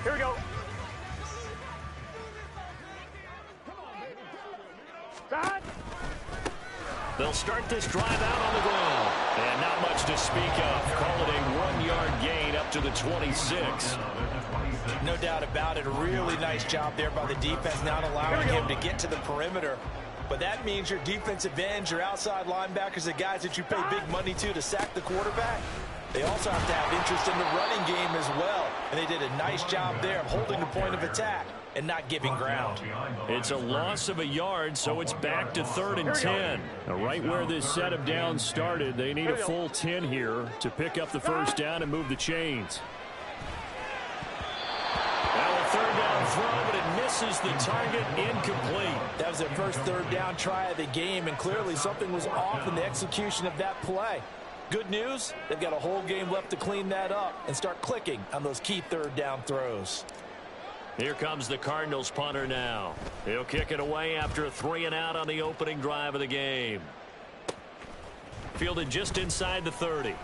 Here we go. Back. They'll start this drive out on the ground. And not much to speak of. Call it a 1-yard gain up to the 26. No doubt about it. A really nice job there by the defense, not allowing him to get to the perimeter. But that means your defensive ends, your outside linebackers, the guys that you pay big money to sack the quarterback, they also have to have interest in the running game as well. And they did a nice job there of holding the point of attack and not giving ground. It's a loss of a yard, so it's back to 3rd and 10. Now, right where this set of downs started, they need a full 10 here to pick up the first down and move the chains. Now a 3rd down throw, but it misses the target, incomplete. That was their first 3rd down try of the game, and clearly something was off in the execution of that play. Good news, they've got a whole game left to clean that up and start clicking on those key 3rd down throws. Here comes the Cardinals punter now. He'll kick it away after a 3-and-out on the opening drive of the game. Fielded just inside the 30.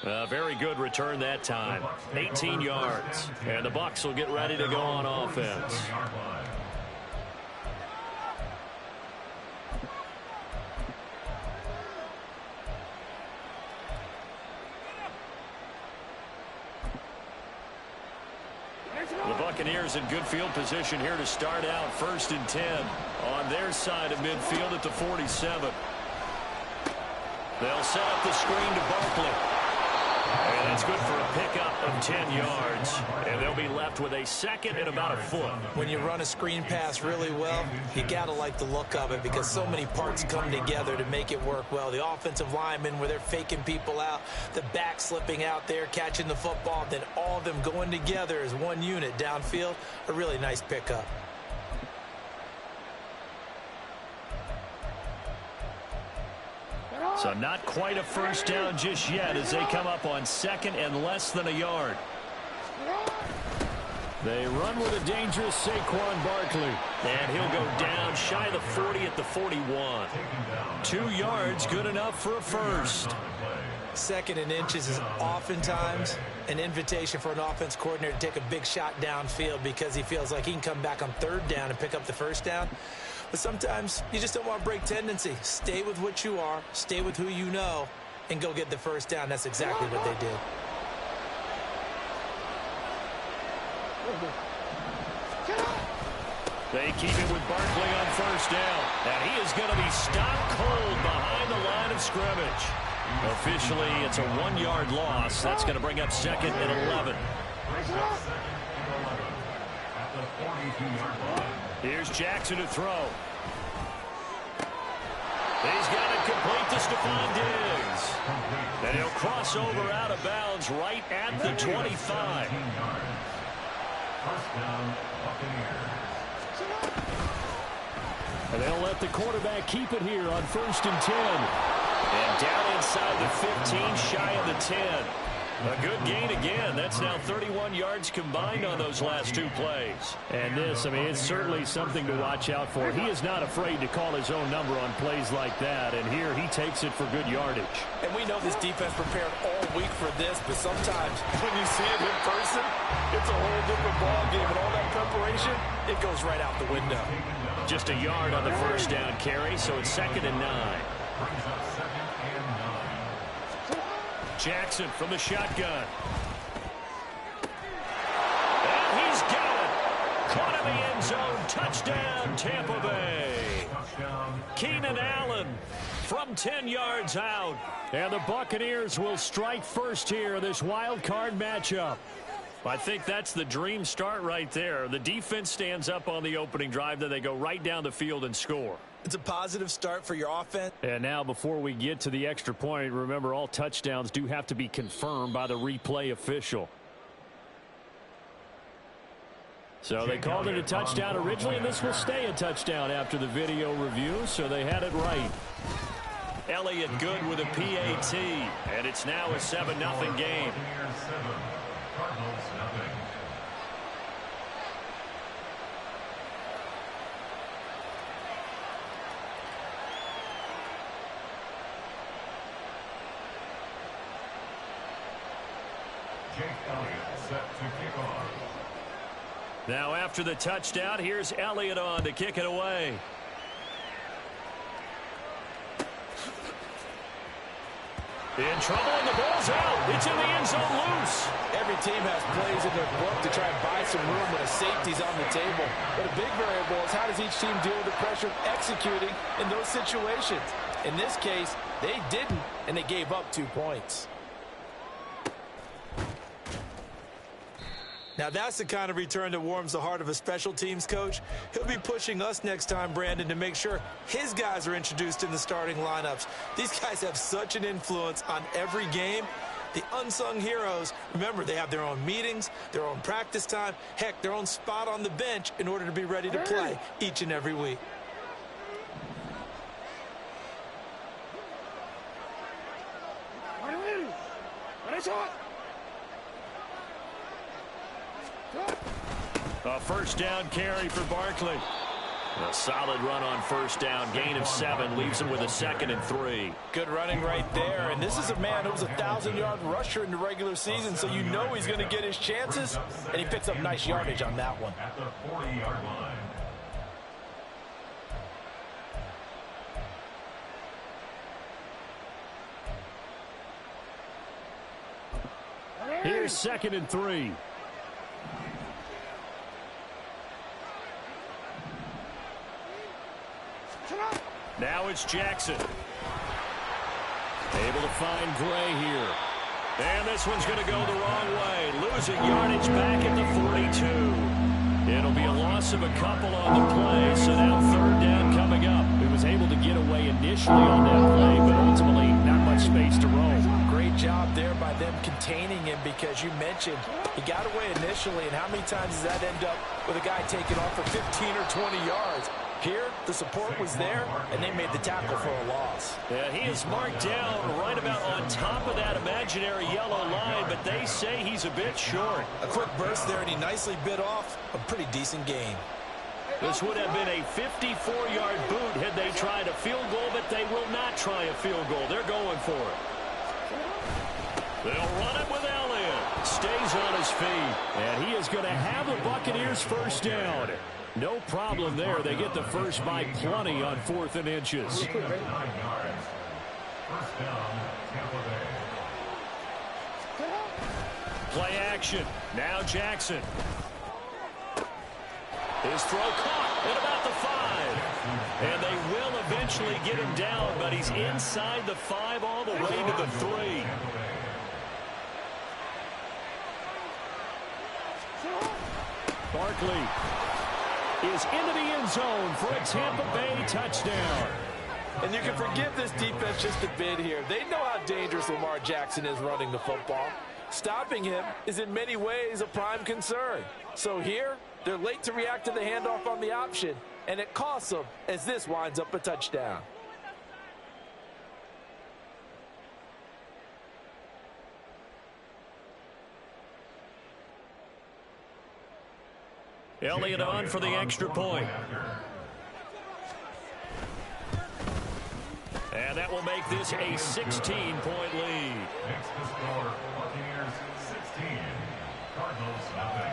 A very good return that time. 18 yards. And the Bucs will get ready to go on offense. The Buccaneers in good field position here to start out. 1st and 10 on their side of midfield at the 47. They'll set up the screen to Barkley. And that's good for a pickup of 10 yards. And they'll be left with a 2nd and about a foot. When you run a screen pass really well, you got to like the look of it because so many parts come together to make it work well. The offensive linemen, where they're faking people out, the back slipping out there, catching the football, then all of them going together as one unit downfield. A really nice pickup. So not quite a first down just yet as they come up on 2nd and less than a yard. They run with a dangerous Saquon Barkley. And he'll go down shy of the 40 at the 41. 2 yards, good enough for a first. 2nd and inches is oftentimes an invitation for an offense coordinator to take a big shot downfield because he feels like he can come back on 3rd down and pick up the first down. But sometimes you just don't want to break tendency. Stay with what you are, stay with who you know, and go get the first down. That's exactly what they did. They keep it with Barkley on 1st down. And he is going to be stopped cold behind the line of scrimmage. Officially, it's a 1-yard loss. That's going to bring up 2nd and 11. Here's Jackson to throw. He's got it complete to Stephon Diggs. And he'll cross over out of bounds right at the 25. And they'll let the quarterback keep it here on 1st and 10. And down inside the 15, shy of the 10. A good gain again. That's now 31 yards combined on those last 2 plays. And this, I mean, it's certainly something to watch out for. He is not afraid to call his own number on plays like that. And here he takes it for good yardage. And we know this defense prepared all week for this, but sometimes when you see it in person, it's a whole different ballgame. And all that preparation, it goes right out the window. Just a yard on the first down carry, so it's 2nd and 9. Jackson from the shotgun. And he's got it. Caught in the end zone. Touchdown, Tampa Bay. Keenan Allen from 10 yards out. And the Buccaneers will strike first here in this wild card matchup. I think that's the dream start right there. The defense stands up on the opening drive, then they go right down the field and score. It's a positive start for your offense. And now before we get to the extra point, remember all touchdowns do have to be confirmed by the replay official. So they called it a touchdown originally, and this will stay a touchdown after the video review, so they had it right. Elliott good with a PAT, and it's now a 7-0 game. Now after the touchdown, here's Elliott on to kick it away. In trouble, and the ball's out. It's in the end zone loose. Every team has plays in their book to try and buy some room when a safety's on the table. But a big variable is how does each team deal with the pressure of executing in those situations. In this case, they didn't, and they gave up 2 points. Now that's the kind of return that warms the heart of a special teams coach. He'll be pushing us next time, Brandon, to make sure his guys are introduced in the starting lineups. These guys have such an influence on every game. The unsung heroes, remember, they have their own meetings, their own practice time, heck, their own spot on the bench in order to be ready to play each and every week. A first down carry for Barkley. A solid run on first down. Gain of 7 leaves him with a 2nd and 3. Good running right there. And this is a man who was a 1,000-yard rusher in the regular season, so you know he's going to get his chances. And he picks up nice yardage on that one. At the 40-yard line. Here's 2nd and 3. Now it's Jackson. Able to find Gray here. And this one's going to go the wrong way. Losing yardage back at the 42. It'll be a loss of a couple on the play, so now 3rd down coming up. He was able to get away initially on that play, but ultimately not much space to roam. Great job there by them containing him, because you mentioned he got away initially, and how many times does that end up with a guy taking off for 15 or 20 yards? Here, the support was there, and they made the tackle for a loss. Yeah, he is marked down right about on top of that imaginary yellow line, but they say he's a bit short. A quick burst there, and he nicely bit off a pretty decent gain. This would have been a 54-yard boot had they tried a field goal, but they will not try a field goal. They're going for it. They'll run it with Elliott. Stays on his feet, and he is going to have the Buccaneers first down. No problem there. They get the first by plenty on 4th and inches. 9 yards. First down, Tampa Bay. Play action. Now Jackson. His throw caught at about the 5. And they will eventually get him down, but he's inside the 5 all the way to the 3. Barkley is into the end zone for a Tampa Bay touchdown. And you can forgive this defense just a bit here. They know how dangerous Lamar Jackson is running the football. Stopping him is in many ways a prime concern. So here, they're late to react to the handoff on the option, and it costs them as this winds up a touchdown. Elliott on for the extra point. And that will make this a 16-point lead. Next to score, Buccaneers 16, Cardinals nothing.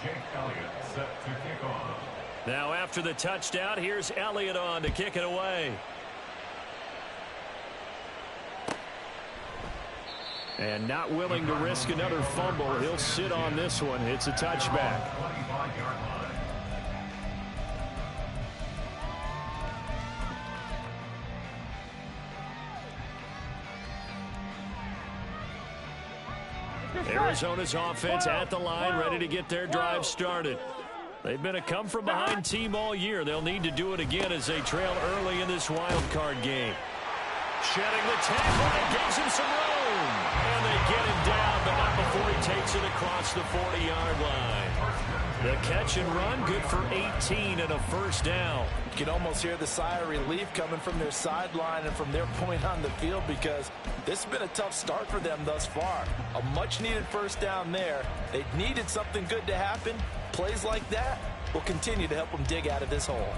Jake Elliott set to kick off. Now after the touchdown, here's Elliott on to kick it away. And not willing to risk another fumble, he'll sit on this one. It's a touchback. 25-yard line. Arizona's offense at the line, ready to get their drive started. They've been a come-from-behind team all year. They'll need to do it again as they trail early in this wild card game. Shedding the tackle and gives him some room. And they get him down, but not before he takes it across the 40-yard line. The catch and run, good for 18 and a first down. You can almost hear the sigh of relief coming from their sideline and from their point on the field, because this has been a tough start for them thus far. A much-needed first down there. They needed something good to happen. Plays like that will continue to help them dig out of this hole.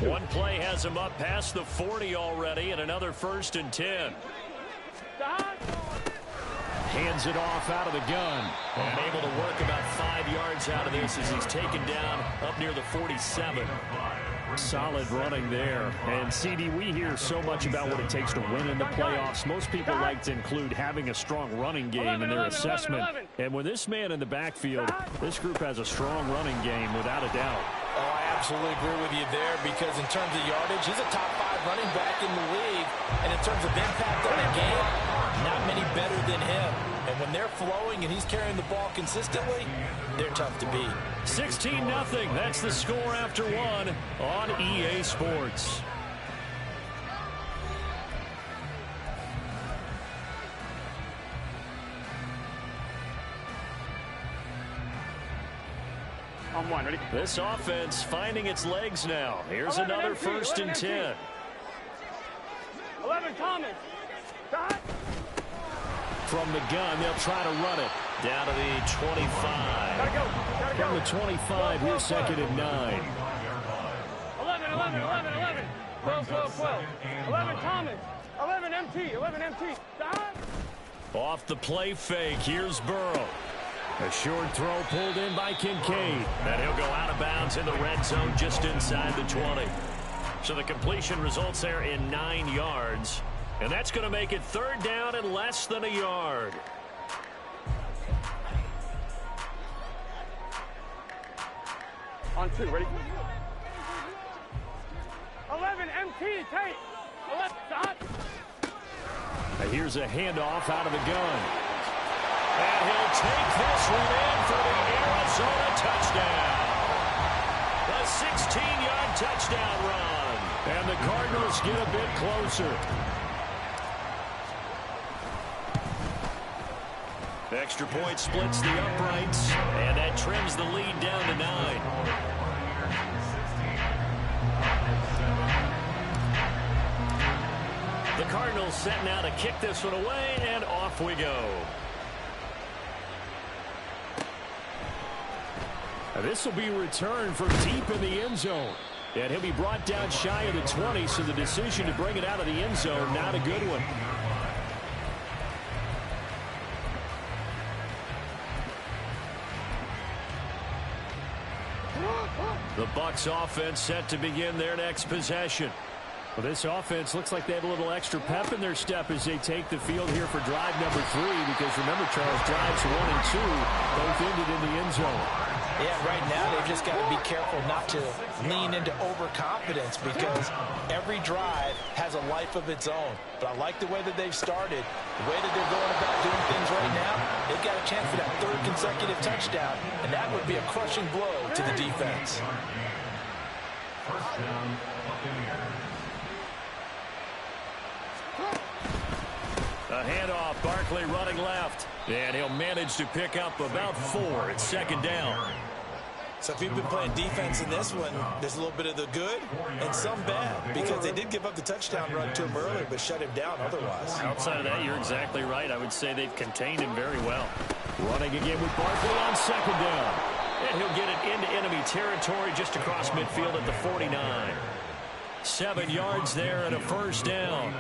One play has him up past the 40 already, and another 1st and 10. Hands it off out of the gun. And able to work about 5 yards out of this as he's taken down up near the 47. Solid running there. And, CD, we hear so much about what it takes to win in the playoffs. Most people like to include having a strong running game in their assessment. And with this man in the backfield, this group has a strong running game without a doubt. Oh, I absolutely agree with you there, because in terms of yardage, he's a top 5 running back in the league. And in terms of impact on the game, not many better than him. And when they're flowing and he's carrying the ball consistently, they're tough to beat. 16-0. That's the score after 1 on EA Sports. On 1, ready? This offense finding its legs now. Here's another 1st and 10. 11, Thomas. Stop. From the gun, they'll try to run it. Down to the 25. Gotta go. From the 25, here's 2nd and 9. 11, 11. 12. 11, Thomas. 11, MT. Stop. Off the play fake, here's Burrow. A short throw pulled in by Kincaid. And he'll go out of bounds in the red zone just inside the 20. So the completion results there in 9 yards. And that's going to make it 3rd down and less than a yard. On 2, ready? 11, MT, take. 11, stop. And here's a handoff out of the gun. And he'll take this one in for the Arizona touchdown. A 16-yard touchdown run. And the Cardinals get a bit closer. Extra point splits the uprights, and that trims the lead down to 9. The Cardinals set now to kick this one away, and off we go. This will be returned from deep in the end zone. And he'll be brought down shy of the 20, so the decision to bring it out of the end zone, not a good one. The Bucs offense set to begin their next possession. Well, this offense looks like they have a little extra pep in their step as they take the field here for drive number 3, because remember, Charles, drives 1 and 2 both ended in the end zone. Yeah, right now they've just got to be careful not to lean into overconfidence, because every drive has a life of its own. But I like the way that they've started, the way that they're going about doing things right now. They've got a chance for that 3rd consecutive touchdown, and that would be a crushing blow to the defense. First down, Buccaneers. A handoff, Barkley running left. And he'll manage to pick up about 4. It's 2nd down. So if you've been playing defense in this one, there's a little bit of the good and some bad, because they did give up the touchdown run to him earlier, but shut him down otherwise. Outside of that, you're exactly right. I would say they've contained him very well. Running again with Barkley on 2nd down. And he'll get it into enemy territory just across midfield at the 49. 7 yards there and a 1st down.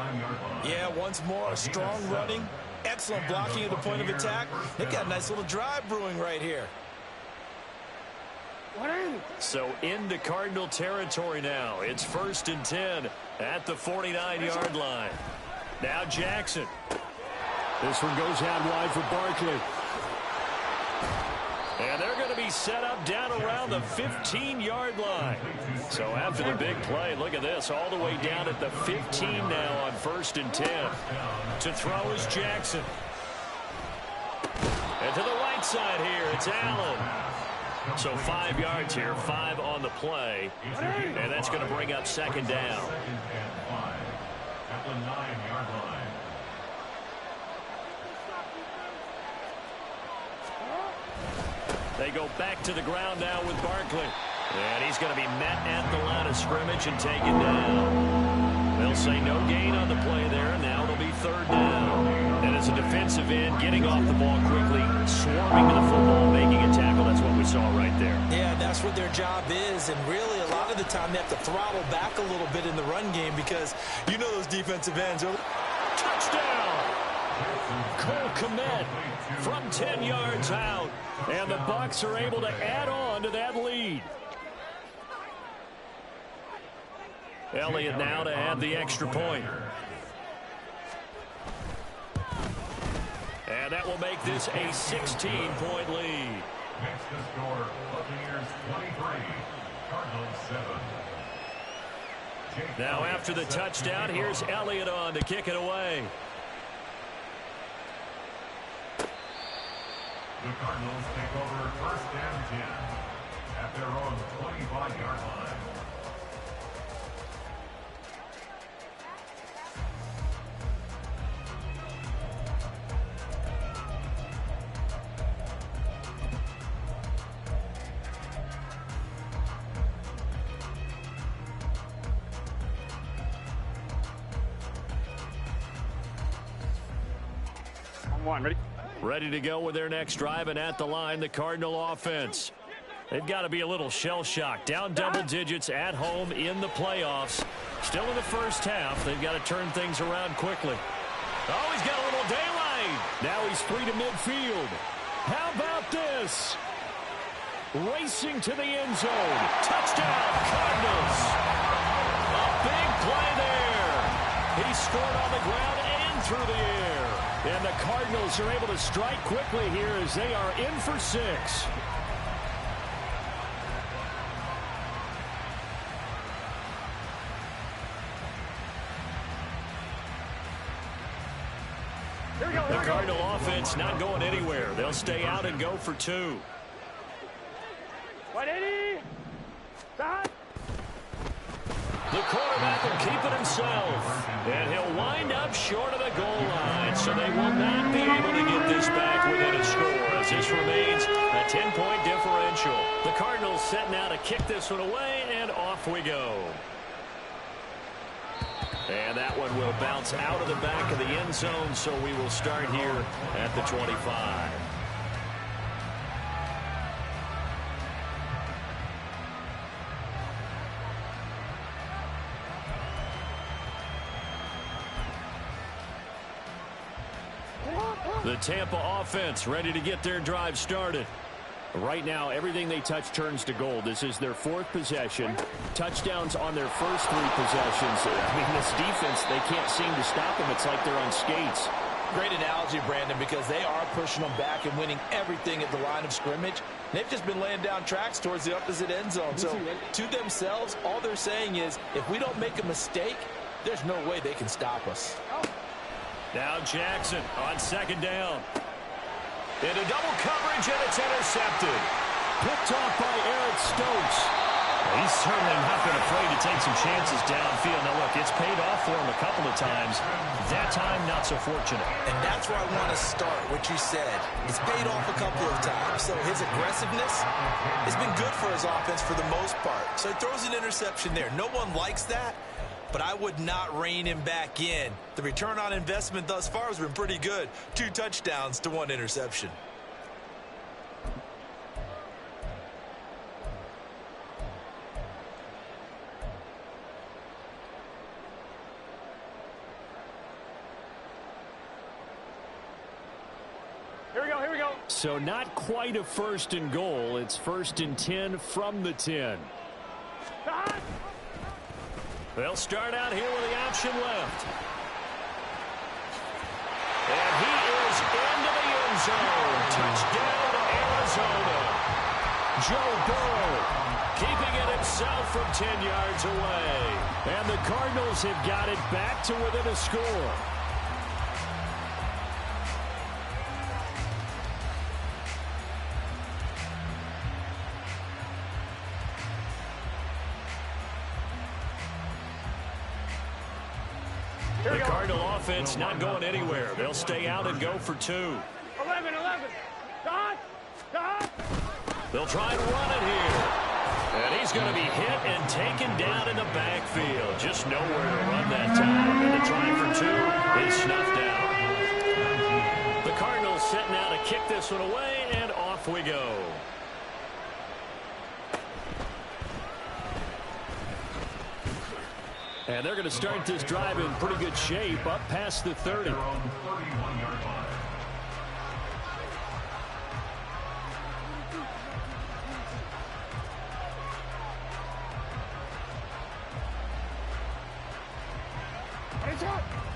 Yeah, once more, strong running, excellent blocking at the point of attack. They've got a nice little drive brewing right here. So into Cardinal territory now. It's 1st and 10 at the 49-yard line. Now Jackson. This one goes out wide for Barkley. And they're going to be set up down around the 15-yard line. So after the big play, look at this, all the way down at the 15 now on 1st and 10. To throw is Jackson. And to the right side here, it's Allen. So 5 yards here, 5 on the play. And that's going to bring up 2nd down. the 9-yard line. They go back to the ground now with Barkley. And he's going to be met at the line of scrimmage and taken down. They'll say no gain on the play there. Now it'll be 3rd down. And as a defensive end, getting off the ball quickly, swarming to the football, making a tackle. That's what we saw right there. Yeah, that's what their job is. And really, a lot of the time, they have to throttle back a little bit in the run game because you know those defensive ends are... Touchdown! Cole Kmet from 10 yards out. And the Bucs are able to add on to that lead. Elliott now to add the extra point. And that will make this a 16-point lead. Next to score, Buccaneers 23, Cardinals 7. Now after the touchdown, here's Elliott on to kick it away. The Cardinals take over 1st and 10 at their own 25-yard line. Ready to go with their next drive, and at the line, the Cardinal offense. They've got to be a little shell-shocked. Down double digits at home in the playoffs. Still in the first half. They've got to turn things around quickly. Oh, he's got a little daylight. Now he's free to midfield. How about this? Racing to the end zone. Touchdown, Cardinals. A big play there. He scored on the ground and through the air. And the Cardinals are able to strike quickly here as they are in for 6. The Cardinal offense not going anywhere. They'll stay out and go for 2. 180. Stop. The quarterback will keep it himself. And he'll wind up short of the goal line. So they will not be able to get this back within a score as this remains a 10-point differential. The Cardinals setting out to kick this one away, and off we go. And that one will bounce out of the back of the end zone, so we will start here at the 25. The Tampa offense ready to get their drive started. Right now, everything they touch turns to gold. This is their 4th possession. Touchdowns on their first 3 possessions. I mean, this defense, they can't seem to stop them. It's like they're on skates. Great analogy, Brandon, because they are pushing them back and winning everything at the line of scrimmage. They've just been laying down tracks towards the opposite end zone. So to themselves, all they're saying is, if we don't make a mistake, there's no way they can stop us. Now Jackson on 2nd down. Into double coverage, and it's intercepted. Picked off by Eric Stokes. He's certainly not been afraid to take some chances downfield. Now, look, it's paid off for him a couple of times. That time, not so fortunate. And that's where I want to start, what you said. It's paid off a couple of times. So his aggressiveness has been good for his offense for the most part. So he throws an interception there. No one likes that, but I would not rein him back in. The return on investment thus far has been pretty good. 2 touchdowns to 1 interception. Here we go. So not quite a 1st and goal. It's 1st and 10 from the 10. Stop. They'll start out here with the option left. And he is into the end zone. Touchdown, Arizona. Joe Burrow keeping it himself from 10 yards away. And the Cardinals have got it back to within a score. The Cardinal offense not going anywhere. They'll stay out and go for 2. 11. Dot. They'll try and run it here. And he's going to be hit and taken down in the backfield. Just nowhere to run that time. And the try for 2 is snuffed out. The Cardinals setting out to kick this one away, and off we go. And they're going to start this drive in pretty good shape, up past the 30.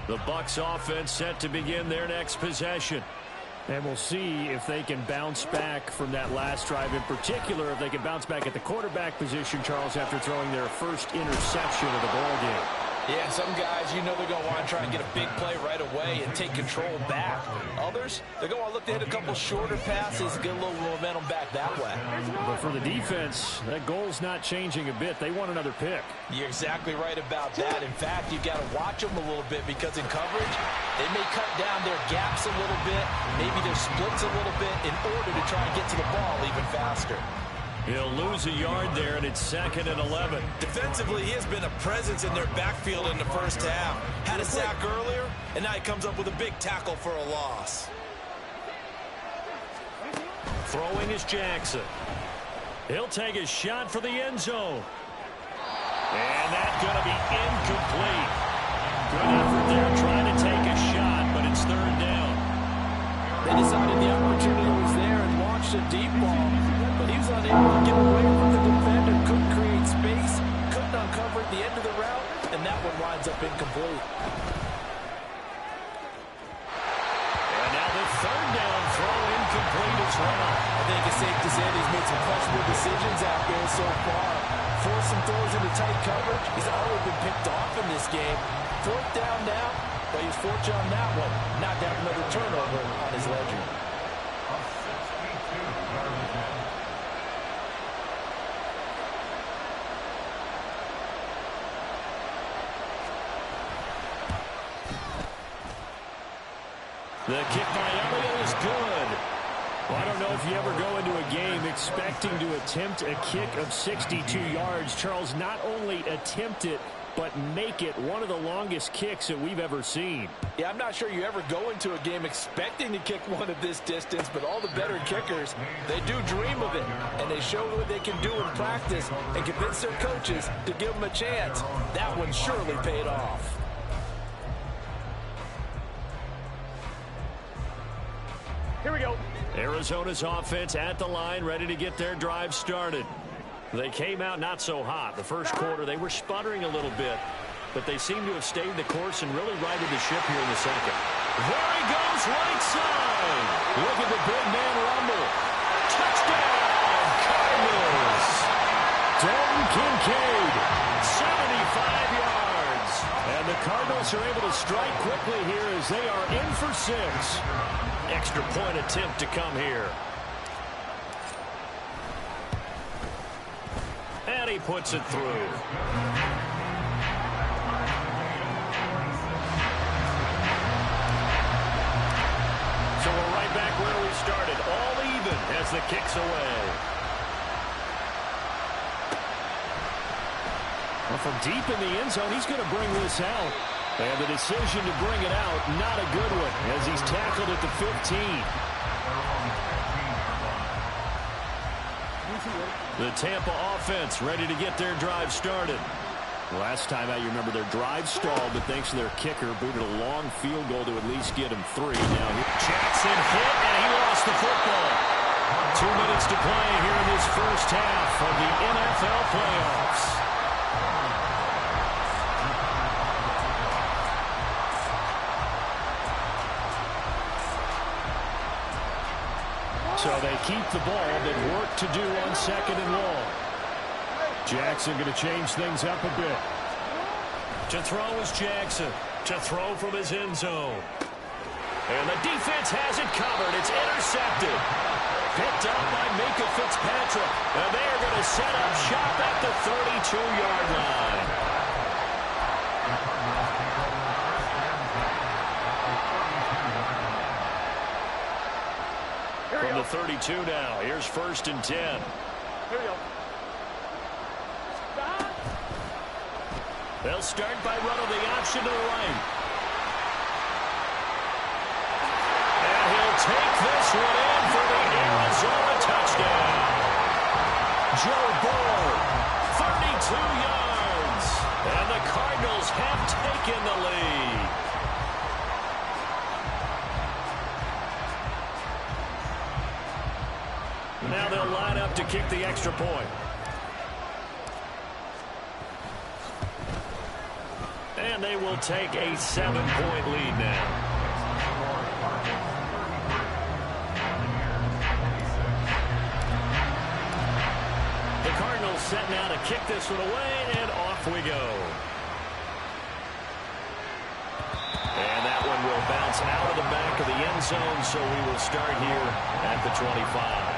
The Bucs offense set to begin their next possession. And we'll see if they can bounce back from that last drive, in particular if they can bounce back at the quarterback position, Charles, after throwing their first interception of the ballgame. Yeah, some guys, you know they're going to want to try and get a big play right away and take control back. Others, they're going to look to hit a couple shorter passes and get a little momentum back that way. But for the defense, that goal's not changing a bit. They want another pick. You're exactly right about that. In fact, you've got to watch them a little bit because in coverage, they may cut down their gaps a little bit, maybe their splits a little bit in order to try and get to the ball even faster. He'll lose a yard there, and it's 2nd and 11. Defensively, he has been a presence in their backfield in the first half. Had a sack earlier, and now he comes up with a big tackle for a loss. Throwing is Jackson. He'll take a shot for the end zone. And that's going to be incomplete. Good effort there trying to take a shot, but it's 3rd down. They decided the opportunity was there and launched a deep ball, but he was unable to get away from the defender, couldn't create space, couldn't uncover at the end of the route, and that one winds up incomplete. And now the 3rd down throw incomplete as well. I think it's safe to say that he's made some questionable decisions out there so far. Forced some throws into tight coverage. He's already been picked off in this game. 4th down now, but he's fortunate on that one. Not to have another turnover on his ledger. The kick by Elliott is good. Well, I don't know if you ever go into a game expecting to attempt a kick of 62 yards. Charles, not only attempt it, but make it one of the longest kicks that we've ever seen. Yeah, I'm not sure you ever go into a game expecting to kick one of this distance, but all the better kickers, they do dream of it, and they show what they can do in practice and convince their coaches to give them a chance. That one surely paid off. Here we go. Arizona's offense at the line, ready to get their drive started. They came out not so hot. The first quarter, they were sputtering a little bit, but they seem to have stayed the course and really righted the ship here in the second. There he goes, right side. Look at the big man rumble. Touchdown, Cardinals. Dalton Kincaid, 75 yards. And the Cardinals are able to strike quickly here as they are in for 6. Extra point attempt to come here. And he puts it through. So we're right back where we started. All even as the kick's away. Well, from deep in the end zone, he's going to bring this out. And the decision to bring it out, not a good one, as he's tackled at the 15. The Tampa offense ready to get their drive started. Last time out, you remember their drive stalled, but thanks to their kicker, booted a long field goal to at least get him 3. Now Jackson hit, and he lost the football. 2 minutes to play here in this first half of the NFL playoffs. So they keep the ball, but work to do on 2nd and long. Jackson going to change things up a bit. To throw is Jackson. To throw from his end zone. And the defense has it covered. It's intercepted. Picked up by Minka Fitzpatrick. And they are going to set up shop at the 32-yard line. 32 now. Here's 1st and 10. Here we go. They'll start by running the option to the right. And he'll take this one in for the Arizona touchdown. Joe Burrow, 32 yards. And the Cardinals have taken the lead. Now they'll line up to kick the extra point. And they will take a 7-point lead now. The Cardinals set now to kick this one away, and off we go. And that one will bounce out of the back of the end zone, so we will start here at the 25.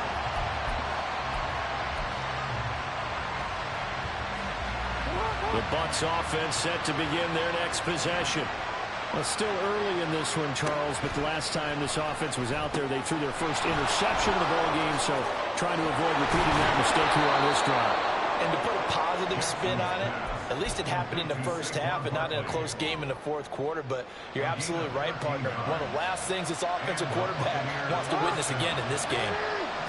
The Bucs offense set to begin their next possession. Well, still early in this one, Charles, but the last time this offense was out there, they threw their first interception of the ball game, so trying to avoid repeating that mistake here on this drive. And to put a positive spin on it, at least it happened in the first half and not in a close game in the fourth quarter, but you're absolutely right, partner. One of the last things this offensive quarterback wants to witness again in this game.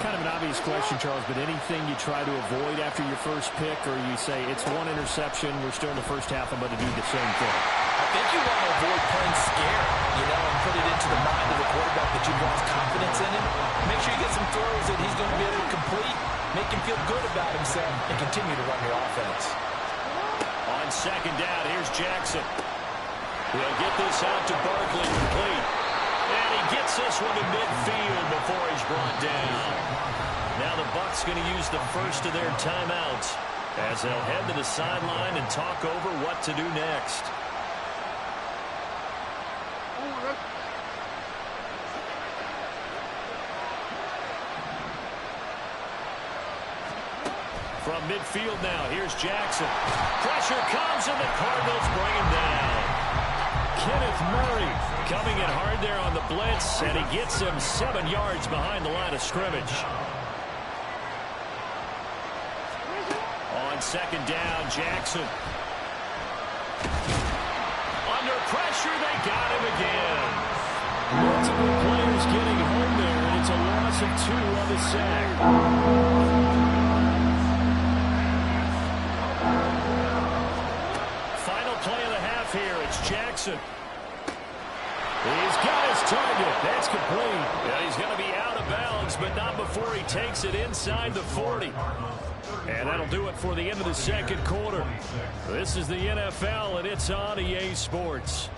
Kind of an obvious question, Charles, but anything you try to avoid after your first pick, or you say it's one interception, we're still in the first half, I'm going to do the same thing? I think you want to avoid playing scared, and put it into the mind of the quarterback that you've lost confidence in him. Make sure you get some throws that he's going to be able to complete, make him feel good about himself, and continue to run your offense. On 2nd down, here's Jackson. We'll get this out to Barkley, complete. And he gets this one to midfield before he's brought down. Now the Bucs going to use the first of their timeouts as they'll head to the sideline and talk over what to do next. From midfield now, here's Jackson. Pressure comes and the Cardinals bring him down. Kenneth Murray coming in hard there on the blitz, and he gets him 7 yards behind the line of scrimmage. On 2nd down, Jackson. Under pressure, they got him again. Multiple players getting home there, and it's a loss of 2 on the sack. Final play of the half here. It's Jackson. He's got his target. That's complete. Yeah, he's going to be out of bounds, but not before he takes it inside the 40. And that'll do it for the end of the second quarter. This is the NFL, and it's on EA Sports.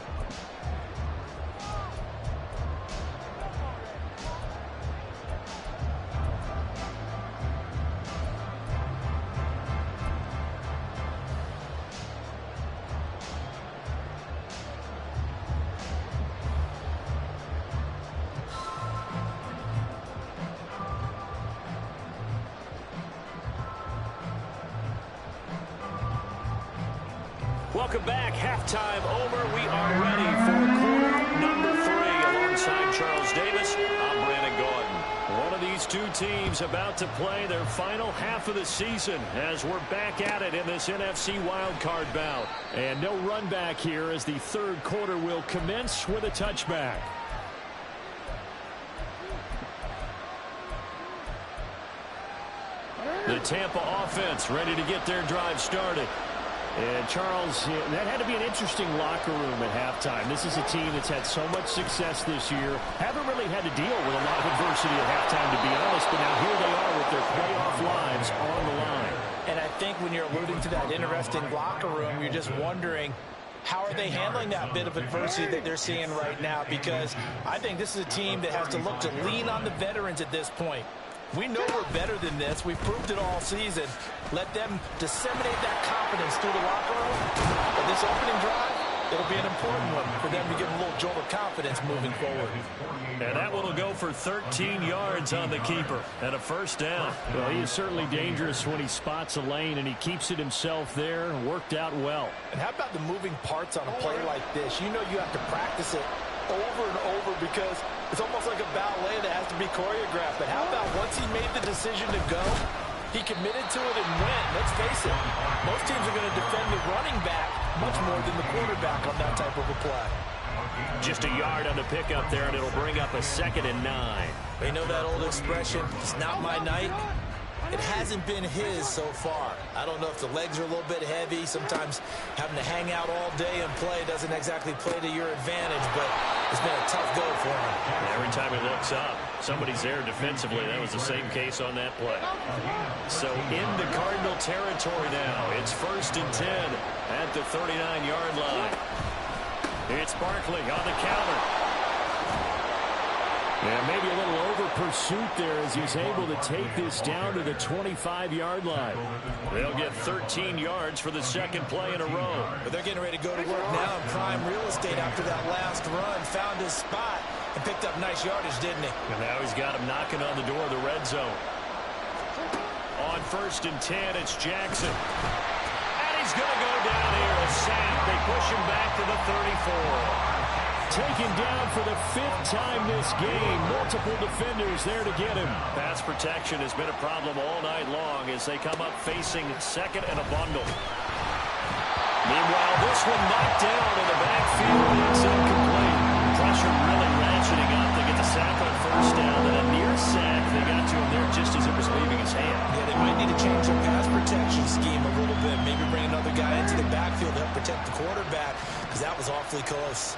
Welcome back. Halftime over. We are ready for quarter number 3. Alongside Charles Davis, I'm Brandon Gordon. One of these two teams about to play their final half of the season as we're back at it in this NFC wildcard bout. And no run back here as the third quarter will commence with a touchback. The Tampa offense ready to get their drive started. And, Charles, that had to be an interesting locker room at halftime. This is a team that's had so much success this year. Haven't really had to deal with a lot of adversity at halftime, to be honest. But now here they are with their playoff lives on the line. And I think when you're alluding to that interesting locker room, you're just wondering, how are they handling that bit of adversity that they're seeing right now? Because I think this is a team that has to look to lean on the veterans at this point. We know we're better than this. We've proved it all season. Let them disseminate that confidence through the locker room. But this opening drive, it'll be an important one for them to give a little jolt of confidence moving forward. And that one will go for 13 yards on the keeper and a first down. Well, he is certainly dangerous when he spots a lane, and he keeps it himself there. Worked out well. And how about the moving parts on a play like this? You know you have to practice it over and over because It's almost like a ballet that has to be choreographed. But how about once he made the decision to go, he committed to it and went. Let's face it, most teams are going to defend the running back much more than the quarterback on that type of a play. Just a yard on the pickup there, and it'll bring up a 2nd and 9. You know that old expression, it's not my night? It hasn't been his so far. I don't know if the legs are a little bit heavy. Sometimes having to hang out all day and play doesn't exactly play to your advantage, but it's been a tough go for him. Every time he looks up, somebody's there defensively. That was the same case on that play. So into Cardinal territory now. It's 1st and 10 at the 39-yard line. It's Barkley on the counter. Yeah, maybe a little over pursuit there as he's able to take this down to the 25-yard line. They'll get 13 yards for the 2nd play in a row. But they're getting ready to go to work now in prime real estate after that last run. Found his spot and picked up nice yardage, didn't he? And now he's got him knocking on the door of the red zone. On 1st and 10, it's Jackson. And he's going to go down here. A sack. They push him back to the 34. Taken down for the 5th time this game. Multiple defenders there to get him. Pass protection has been a problem all night long as they come up facing 2nd and a bundle. Meanwhile, this one knocked down in the backfield. It's incomplete. Pressure really ratcheting up. They get the sack on 1st down and a near sack. They got to him there just as it was leaving his hand. Yeah, they might need to change their pass protection scheme a little bit. Maybe bring another guy into the backfield to help protect the quarterback because that was awfully close.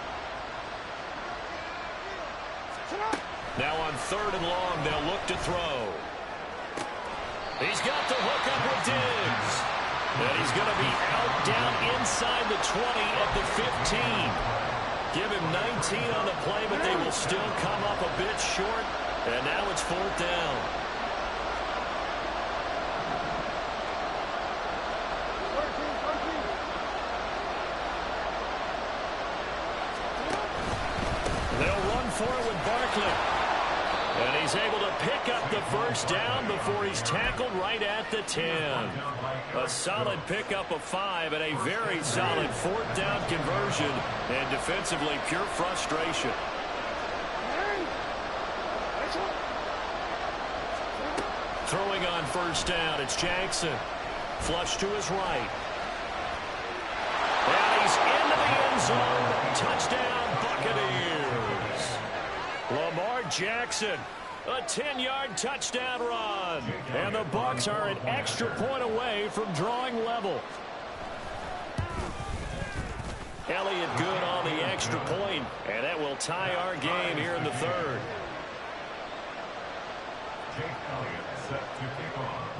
Now on 3rd and long, they'll look to throw. He's got the hook up with Diggs. And he's going to be out down inside the 20 at the 15. Give him 19 on the play, but they will still come up a bit short. And now it's 4th down. They'll run for it with Barkley. And he's able to pick up the 1st down before he's tackled right at the 10. A solid pickup of 5 and a very solid 4th down conversion. And defensively, pure frustration. Throwing on 1st down, it's Jackson. Flush to his right. And he's into the end zone. Touchdown, Buccaneers. Lamar Jackson, a 10-yard touchdown run. And the Bucs are an extra point away from drawing level. Elliott good on the extra point, and that will tie our game here in the 3rd.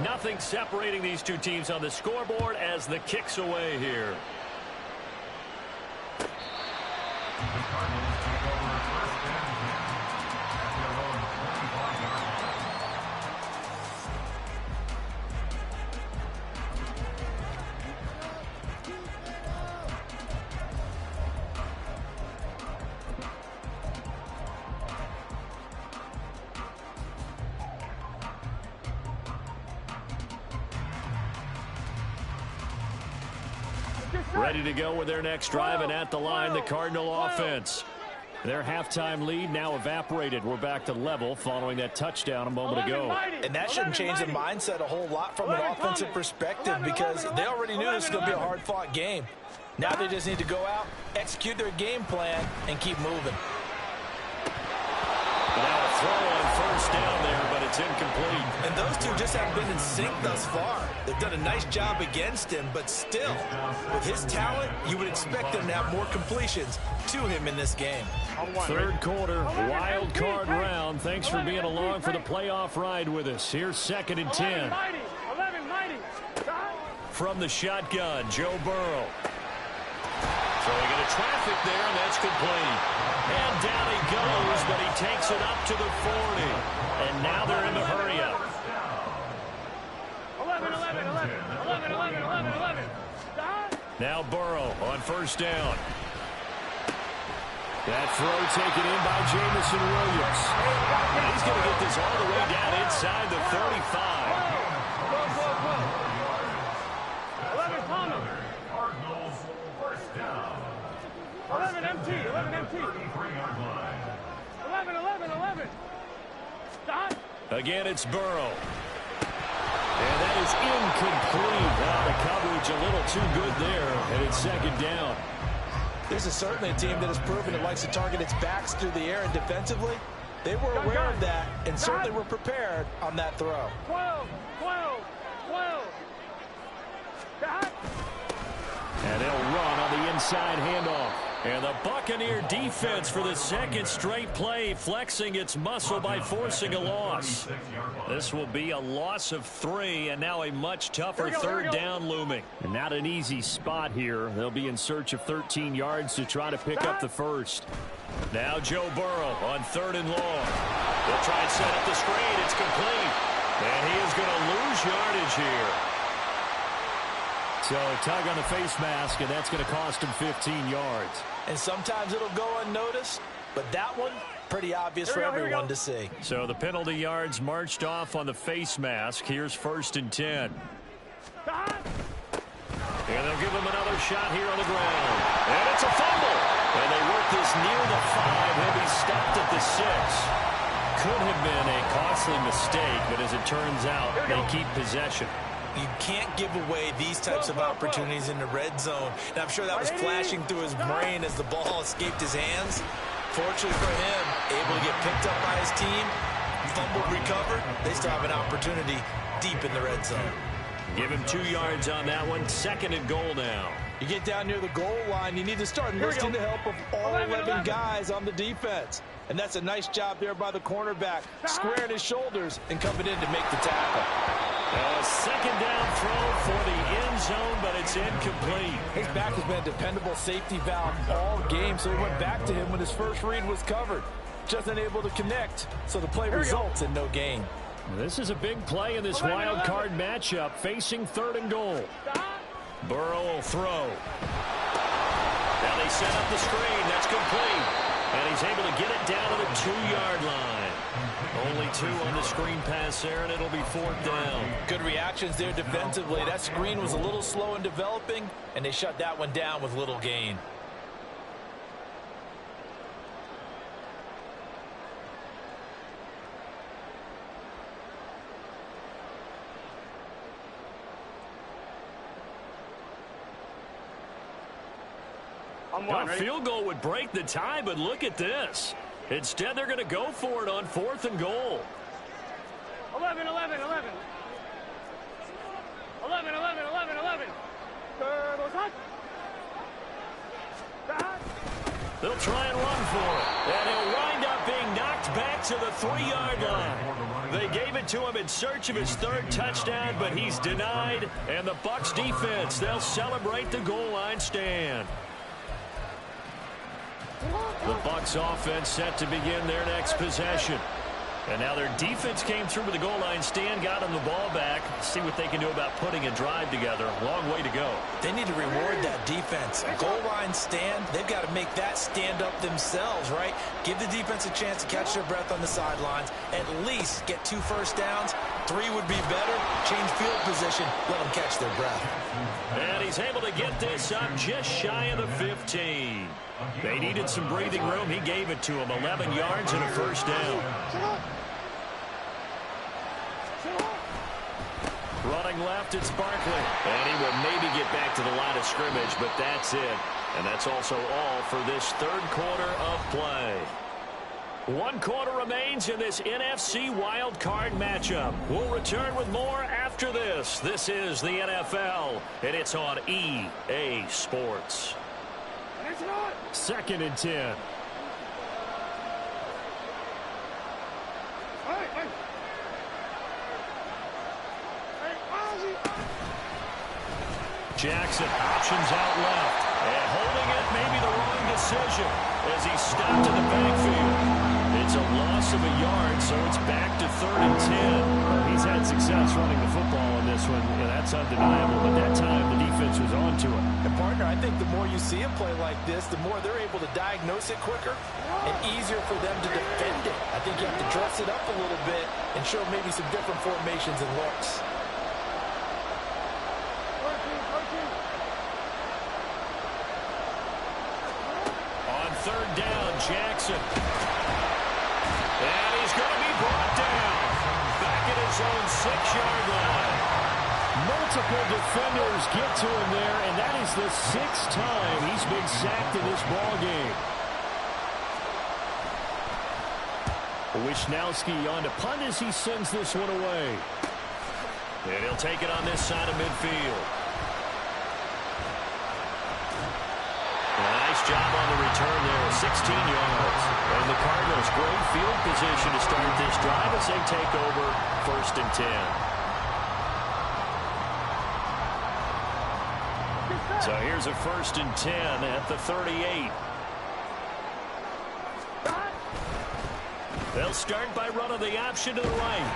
Nothing separating these two teams on the scoreboard as the kick's away here. The Cardinals take over 1st and 10 at their own 25-yard line. Ready to go with their next drive, and at the line, the Cardinal offense. Their halftime lead now evaporated. We're back to level following that touchdown a moment ago. And that shouldn't change the mindset a whole lot from an offensive perspective because they already knew this was going to be a hard-fought game. Now they just need to go out, execute their game plan, and keep moving. Now a throw on 1st down there, but it's incomplete. And those two just haven't been in sync thus far. They've done a nice job against him, but still, with his talent, you would expect them to have more completions to him in this game. 3rd quarter, wild card round. Thanks for being along for the playoff ride with us. Here's 2nd and 10. From the shotgun, Joe Burrow. Throwing into traffic there, and that's complete. And down he goes, but he takes it up to the 40. And now they're in the hurry-up. 11. Now Burrow on 1st down. That throw taken in by Jamison Williams. And he's going to get this all the way down inside the 35. 11 Palmer. Cardinals 1st down. 11 MT. 33-yard line. 11, 11, 11. Stop. Again, it's Burrow. And that is incomplete. Now the coverage a little too good there, and it's second down. This is certainly a team that has proven it likes to target its backs through the air, and defensively, they were aware of that and certainly were prepared on that throw. 12, 12, 12. Stop. And they'll run on the inside handoff. And the Buccaneer defense for the second straight play flexing its muscle by forcing a loss. This will be a loss of 3 and now a much tougher third down looming. And not an easy spot here. They'll be in search of 13 yards to try to pick up the first. Now Joe Burrow on 3rd and long. They'll try and set up the screen. It's complete. And he is going to lose yardage here. So a tug on the face mask, and that's going to cost him 15 yards. And sometimes it'll go unnoticed, but that one, pretty obvious for everyone to see. So the penalty yards marched off on the face mask. Here's 1st and 10. And they'll give him another shot here on the ground. And it's a fumble. And they work this near the 5. He'll be stopped at the 6. Could have been a costly mistake, but as it turns out, they keep possession. You can't give away these types of opportunities in the red zone. And I'm sure that was flashing through his brain as the ball escaped his hands. Fortunately for him, able to get picked up by his team, fumbled, recovered. They still have an opportunity deep in the red zone. Give him 2 yards on that one. 2nd and goal now. You get down near the goal line, you need to start enlisting the help of all 11 guys on the defense. And that's a nice job there by the cornerback, squaring his shoulders and coming in to make the tackle. A 2nd down throw for the end zone, but it's incomplete. His back has been a dependable safety valve all game, so he went back to him when his first read was covered. Just unable to connect, so the play results in no gain. This is a big play in this wild card matchup, facing 3rd and goal. Burrow will throw. Now they set up the screen. That's complete. And he's able to get it down to the 2-yard line. Only 2 on the screen pass there, and it'll be 4th down. Good reactions there defensively. That screen was a little slow in developing, and they shut that one down with little gain. A field goal would break the tie, but look at this. Instead, they're going to go for it on 4th and goal. 11, 11, 11. 11, 11, 11, 11. They'll try and run for it. And he'll wind up being knocked back to the 3-yard line. They gave it to him in search of his 3rd touchdown, but he's denied. And the Bucs defense, they'll celebrate the goal line stand. The Bucs offense set to begin their next possession. And now their defense came through with the goal line stand, got them the ball back. See what they can do about putting a drive together. Long way to go. They need to reward that defense. Goal line stand, they've got to make that stand up themselves, right? Give the defense a chance to catch their breath on the sidelines. At least get 2 first downs. 3 would be better. Change field position. Let them catch their breath. And he's able to get this up just shy of the 15. They needed some breathing room. He gave it to him. 11 yards and a first down. Running left, it's Barkley. And he will maybe get back to the line of scrimmage, but that's it. And that's also all for this 3rd quarter of play. 1 quarter remains in this NFC wild card matchup. We'll return with more after this. This is the NFL, and it's on EA Sports. 2nd and 10. Jackson options out left. And holding it may be the wrong decision as he's stopped in the backfield. It's a loss of a yard, so it's back to 3rd and 10. He's had success running the football in this one, and that's undeniable. But that time, the defense was on to it. And, partner, I think the more you see a play like this, the more they're able to diagnose it quicker and easier for them to defend it. I think you have to dress it up a little bit and show maybe some different formations and looks. On 3rd down, Jackson. 6-yard line. Multiple defenders get to him there, and that is the 6th time he's been sacked in this ball game. Wisnowski on to punt as he sends this one away. And he'll take it on this side of midfield. Nice job on the return there, 16 yards. And the Cardinals, great field position to start this drive as they take over 1st and 10. So here's a 1st and 10 at the 38. They'll start by running the option to the right.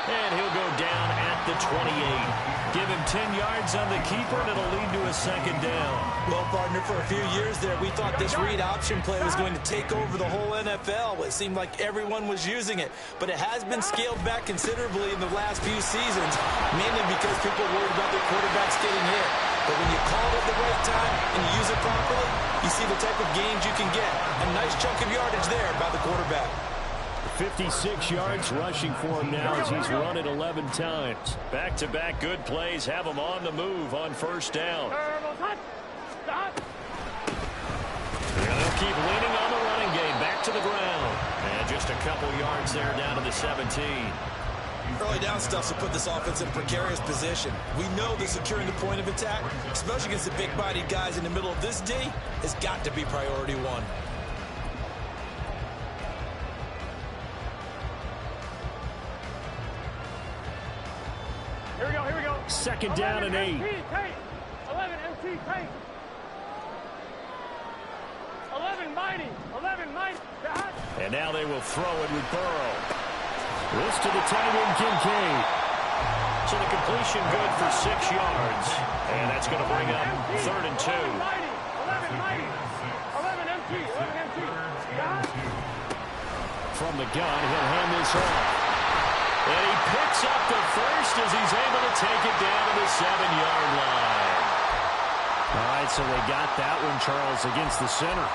And he'll go down at the 28. Give him 10 yards on the keeper, and it'll lead to a 2nd down. Well, partner, for a few years there, we thought this read option play was going to take over the whole NFL. It seemed like everyone was using it. But it has been scaled back considerably in the last few seasons, mainly because people worried about their quarterbacks getting hit. But when you call it at the right time and you use it properly, you see the type of gains you can get. A nice chunk of yardage there by the quarterback. 56 yards rushing for him now as he's run it 11 times. Back-to-back good plays have him on the move on 1st down. And they'll keep leaning on the running game. Back to the ground. And just a couple yards there down to the 17. Early down stuff to put this offense in a precarious position. We know that securing the point of attack, especially against the big-bodied guys in the middle of this D, has got to be priority one. Here we go, here we go. 2nd down and 8. 11 MT take. 11 mighty. 11 mighty. And now they will throw it with Burrow. This to the tight end, Kincaid. So the completion good for 6 yards. And that's going to bring up 3rd and 2. 11 mighty. 11 MT. 11 MT. From the gun, he'll hand this off. And he picks up the first as he's able to take it down to the 7-yard line. All right, so they got that one, Charles, against the center.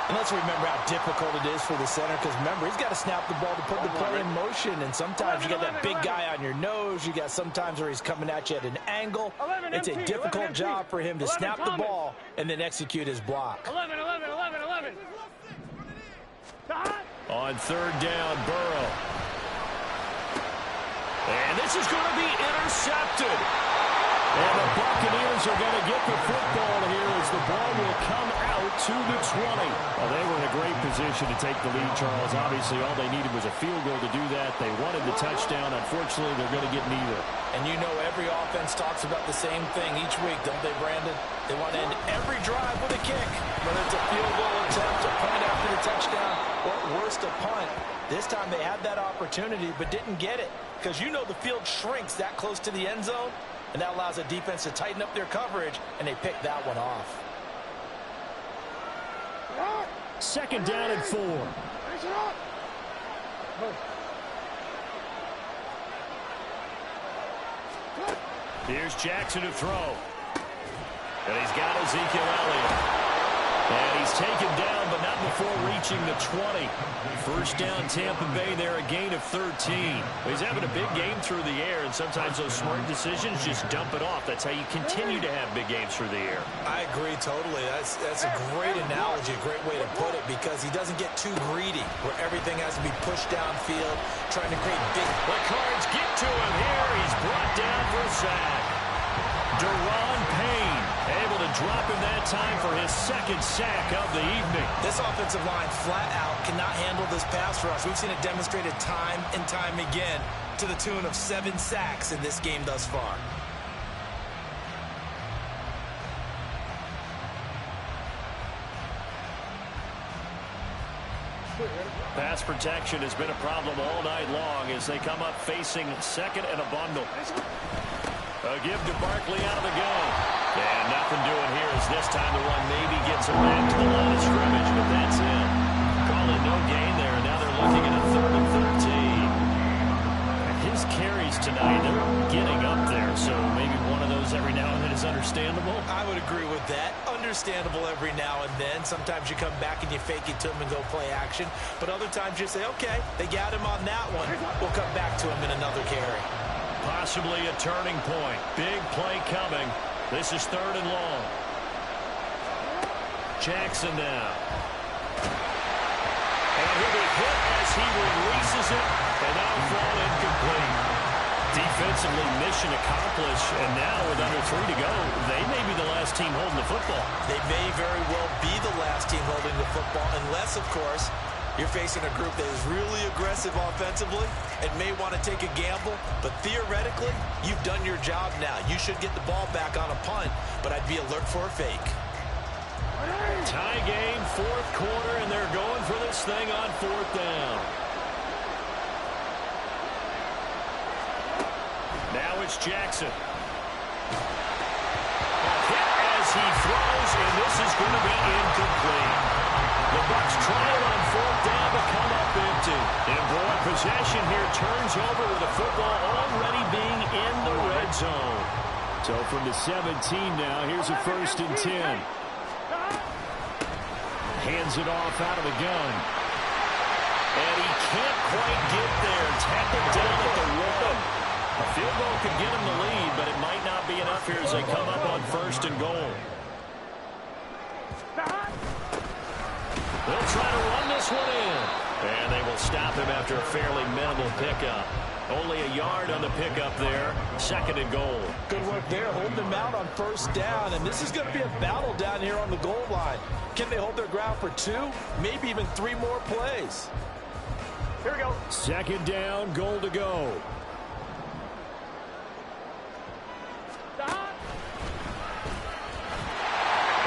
And let's remember how difficult it is for the center, because remember, he's got to snap the ball to put the play in motion, and sometimes you got that big guy on your nose. You got sometimes where he's coming at you at an angle. It's a difficult job for him to snap the ball and then execute his block. 11. On 3rd down, Burrow. And this is going to be intercepted. And the Buccaneers are going to get the football here as the ball will come out to the 20. Well, they were in a great position to take the lead, Charles. Obviously, all they needed was a field goal to do that. They wanted the touchdown. Unfortunately, they're going to get neither. And you know every offense talks about the same thing each week, don't they, Brandon? They want to end every drive with a kick, whether it's a field goal attempt, a point after the touchdown, or worst, a punt. This time they had that opportunity but didn't get it, because you know the field shrinks that close to the end zone, and that allows the defense to tighten up their coverage, and they picked that one off. 2nd down and 4. Here's Jackson to throw. And he's got Ezekiel Elliott. And he's taken down, but not before reaching the 20. 1st down, Tampa Bay there, a gain of 13. He's having a big game through the air, and sometimes those smart decisions just dump it off. That's how you continue to have big games through the air. I agree totally. That's a great analogy, a great way to put it, because he doesn't get too greedy, where everything has to be pushed downfield, trying to create big... The Cards get to him here. He's brought down for a sack. Deron Payne able to drop him that time for his 2nd sack of the evening. This offensive line flat out cannot handle this pass rush. We've seen it demonstrated time and time again to the tune of 7 sacks in this game thus far. Pass protection has been a problem all night long as they come up facing 2nd and a bundle. A give to Barkley out of the gun. And nothing doing here as this time the run maybe gets him back to the line of scrimmage, but that's it. Calling no gain there, and now they're looking at a 3rd and 13. His carries tonight, they're getting up there, so maybe one of those every now and then is understandable. I would agree with that. understandable every now and then. Sometimes you come back and you fake it to him and go play action. But other times you say, okay, they got him on that one. We'll come back to him in another carry. Possibly a turning point. Big play coming. This is 3rd and long. Jackson now. And he'll be hit as he releases it. And that'll fall incomplete. Defensively, mission accomplished. And now with under 3 to go, they may be the last team holding the football. They may very well be the last team holding the football, unless, of course, you're facing a group that is really aggressive offensively and may want to take a gamble. But theoretically, you've done your job now. You should get the ball back on a punt, but I'd be alert for a fake. Tie game, 4th quarter, and they're going for this thing on 4th down. Now it's Jackson. A hit as he throws, and this is going to be incomplete. The Bucs trying on 4th down to come up empty. And boy, possession here turns over with the football already being in the red zone. So from the 17 now, here's a 1st and 10. Hands it off out of the gun. And he can't quite get there. Tackled down at the 1. A field goal could get him the lead, but it might not be enough here as they come up on 1st and goal. They'll try to run this one in. And they will stop him after a fairly minimal pickup. Only a yard on the pickup there. 2nd and goal. Good work there, holding them out on 1st down. And this is going to be a battle down here on the goal line. Can they hold their ground for 2, maybe even 3 more plays? Here we go. 2nd down, goal to go.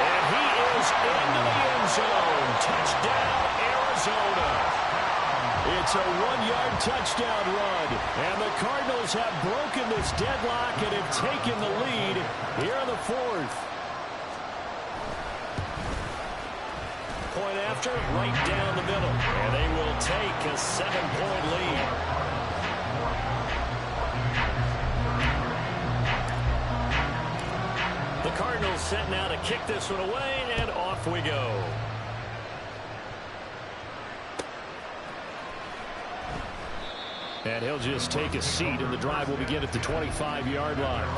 And he is into the end zone. Touchdown, Arizona. It's a 1-yard touchdown run. And the Cardinals have broken this deadlock and have taken the lead here in the 4th. Point after, right down the middle. And they will take a 7-point lead. The Cardinals set now to kick this one away, and off we go. And he'll just take a seat, and the drive will begin at the 25-yard line.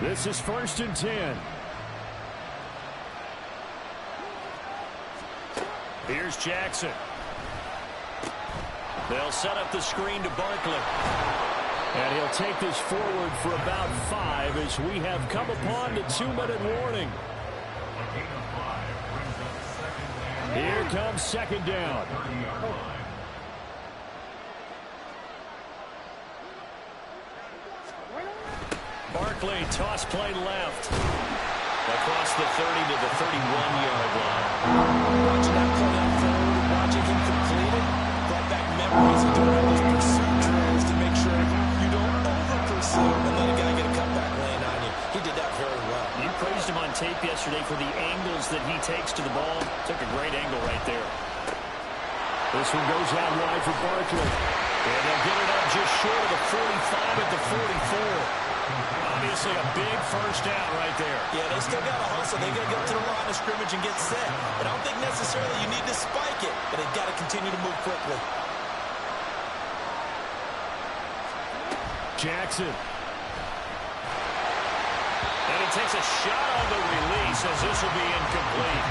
This is 1st and 10. Here's Jackson. They'll set up the screen to Barkley. And he'll take this forward for about 5 as we have come upon the 2-minute warning. Here comes 2nd down. Barkley, toss play left. Across the 30 to the 31-yard line. Watching that play unfold, watching him complete it, brought back memories of doing all those pursuit drills to make sure you don't over-pursue and let a guy get a cutback lane on you. He did that very well. You praised him on tape yesterday for the angles that he takes to the ball. Took a great angle right there. This one goes out wide for Barkley. And they'll get it up just short of the 45 at the 44. Obviously a big 1st down right there. Yeah, they still got to hustle. They got to get to the line of scrimmage and get set. But I don't think necessarily you need to spike it, but they've got to continue to move quickly. Jackson. And he takes a shot on the release as this will be incomplete.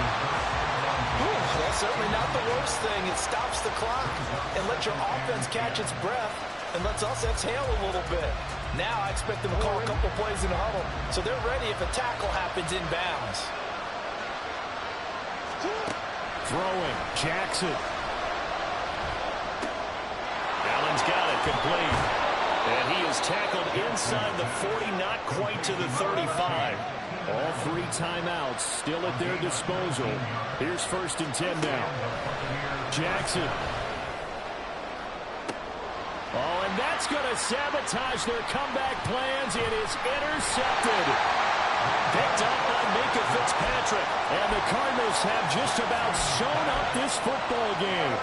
Ooh, that's certainly not the worst thing. It stops the clock and lets your offense catch its breath and lets us exhale a little bit. Now I expect them to call a couple plays in the huddle, so they're ready if a tackle happens inbounds. Throwing, Jackson. Allen's got it, complete. And he is tackled inside the 40, not quite to the 35. All 3 timeouts still at their disposal. Here's 1st and 10 now. Jackson. Oh, and that's going to sabotage their comeback plans. It is intercepted. Picked up by Minka Fitzpatrick. And the Cardinals have just about sewn up this football game.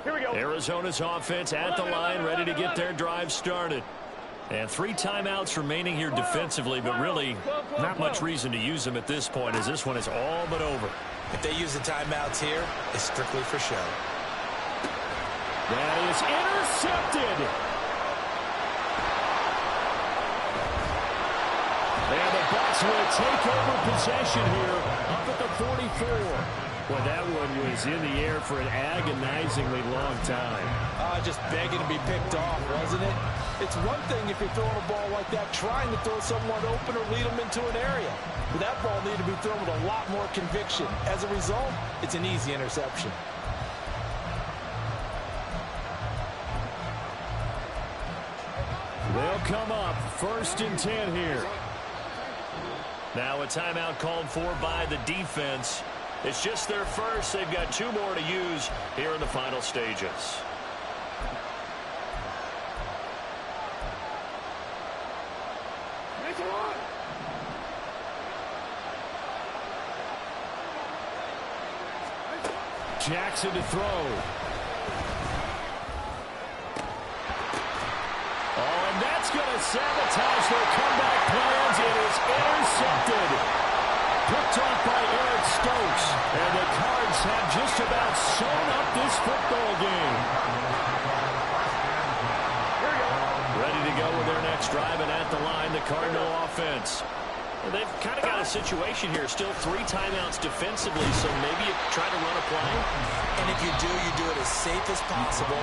Here we go. Arizona's offense at the line, ready to get their drive started. And 3 timeouts remaining here defensively, but really not much reason to use them at this point, as this one is all but over. If they use the timeouts here, it's strictly for show. That is intercepted. And the Bucs will take over possession here up at the 44. Well, that one was in the air for an agonizingly long time. Just begging to be picked off, wasn't it? It's one thing if you're throwing a ball like that, trying to throw someone open or lead them into an area. But that ball needed to be thrown with a lot more conviction. As a result, it's an easy interception. They'll come up 1st and 10 here. Now a timeout called for by the defense. It's just their first. They've got 2 more to use here in the final stages. Jackson to throw. Oh, and that's going to sabotage their comeback plans. It is intercepted. Picked off by Eric Stokes. And the Cards have just about sewn up this football game. Ready to go with their next drive, and at the line, the Cardinal offense. And they've kind of got a situation here. Still 3 timeouts defensively, so maybe you try to run a play. And if you do it as safe as possible.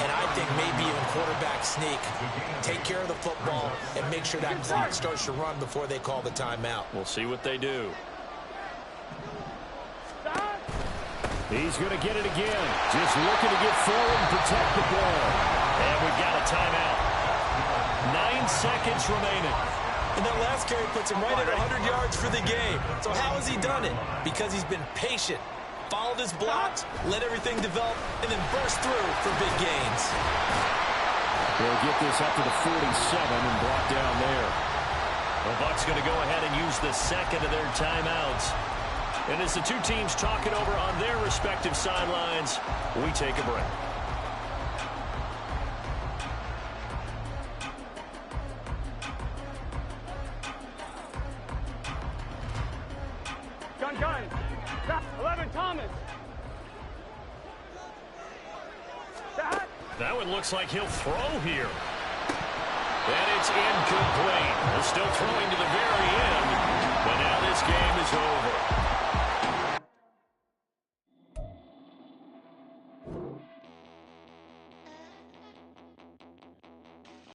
And I think maybe even quarterback sneak. Take care of the football and make sure that clock starts to run before they call the timeout. We'll see what they do. He's going to get it again. Just looking to get forward and protect the ball. And we've got a timeout. 9 seconds remaining. And that last carry puts him right at 100 yards for the game. So how has he done it? Because he's been patient, followed his blocks, let everything develop, and then burst through for big gains. They'll get this up to the 47 and brought down there. The Bucs going to go ahead and use the second of their timeouts. And as the 2 teams talk it over on their respective sidelines, we take a break. Gun. 11, Thomas. That one looks like he'll throw here. And it's incomplete. They're still throwing to the very end. But now this game is over.